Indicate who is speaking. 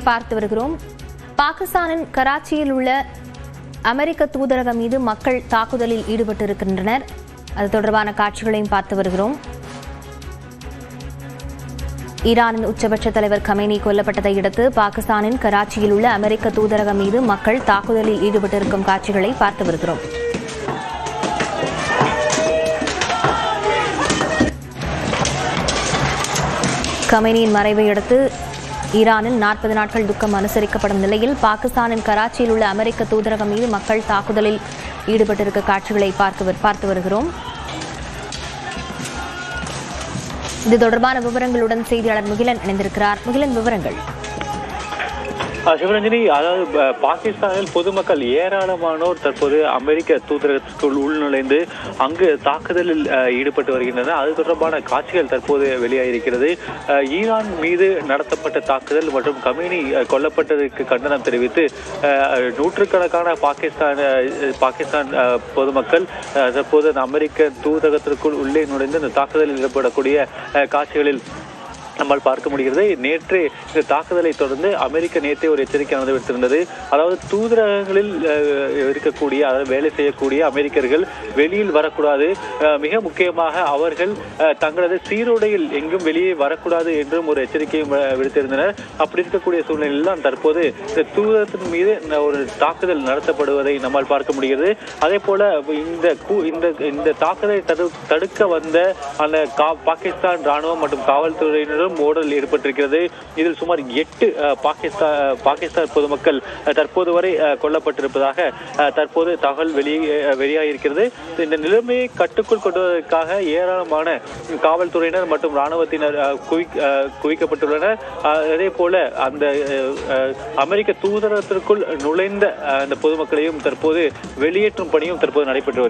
Speaker 1: பார்த்து வருகிறோம். பாகிஸ்தானின் கராச்சியில் உள்ள அமெரிக்க தூதரகம் மீது மக்கள் தாக்குதலில் ஈடுபட்டிருக்கின்றனர். அது தொடர்பான காட்சிகளையும் பார்த்து வருகிறோம். ஈரானின் உச்சபட்ச தலைவர் கமேனி கொல்லப்பட்டதை அடுத்து பாகிஸ்தானின் கராச்சியில் உள்ள அமெரிக்க தூதரகம் மீது மக்கள் தாக்குதலில் ஈடுபட்டிருக்கும் காட்சிகளை பார்த்து வருகிறோம். கமேனியின் மறைவை அடுத்து ஈரானில் 40 நாட்கள் துக்கம் அனுசரிக்கப்படும் நிலையில் பாகிஸ்தானின் கராச்சியில் உள்ள அமெரிக்க தூதரகம் மீது மக்கள் தாக்குதலில் ஈடுபட்டிருக்க காட்சிகளை பார்த்து வருகிறோம். இது தொடர்பான விவரங்களுடன் செய்தியாளர் முகிலன் இணைந்திருக்கிறார். முகிலன், விவரங்கள்.
Speaker 2: சிவரஞ்சனி, அதாவது பாகிஸ்தானில் பொதுமக்கள் ஏராளமானோர் தற்போது அமெரிக்க தூதரகத்திற்குள் உள்நுழைந்து அங்கு தாக்குதலில் ஈடுபட்டு வருகின்றனர். அது தொடர்பான காட்சிகள் தற்போது வெளியாகியிருக்கிறது. ஈரான் மீது நடத்தப்பட்ட தாக்குதல் மற்றும் கமேனி கொல்லப்பட்டதற்கு கண்டனம் தெரிவித்து நூற்றுக்கணக்கான பாகிஸ்தான் பொதுமக்கள் தற்போது அமெரிக்க தூதரகத்திற்குள் உள்ளே நுழைந்து இந்த தாக்குதலில் ஈடுபடக்கூடிய காட்சிகளில் நம்மால் பார்க்க முடிகிறது. நேற்று இந்த தாக்குதலை தொடர்ந்து அமெரிக்க நேற்றே ஒரு எச்சரிக்கையானது விடுத்திருந்தது. அதாவது தூதரகங்களில் இருக்கக்கூடிய, அதாவது வேலை செய்யக்கூடிய அமெரிக்கர்கள் வெளியில் வரக்கூடாது, மிக முக்கியமாக அவர்கள் தங்களது சீருடையில் எங்கும் வெளியே வரக்கூடாது என்றும் ஒரு எச்சரிக்கையும் விடுத்திருந்தனர். அப்படி இருக்கக்கூடிய சூழ்நிலையில் தான் தற்போது இந்த தூதரகத்தின் மீது ஒரு தாக்குதல் நடத்தப்படுவதை நம்மால் பார்க்க முடிகிறது. அதே போல இந்த தாக்குதலை தடுக்க வந்த அந்த பாகிஸ்தான் ராணுவம் மற்றும் காவல்துறையினரும் மோதல் ஏற்பட்டிருக்கிறது. இதில் சுமார் 8 பாகிஸ்தான் பொதுமக்கள் தற்போது வரை கொல்லப்பட்டிருப்பதாக தற்போது தகவல் வெளியாகியிருக்கிறது. இந்த நிலைமையை கட்டுக்குள் கொண்டுவதற்காக ஏராளமான காவல்துறையினர் மற்றும் ராணுவத்தினர் குவிக்கப்பட்டுள்ளனர். அதே போல அந்த அமெரிக்க தூதரகத்திற்குள் நுழைந்த அந்த பொதுமக்களையும் தற்போது வெளியேற்றும் பணியும் தற்போது நடைபெற்று வருகிறது.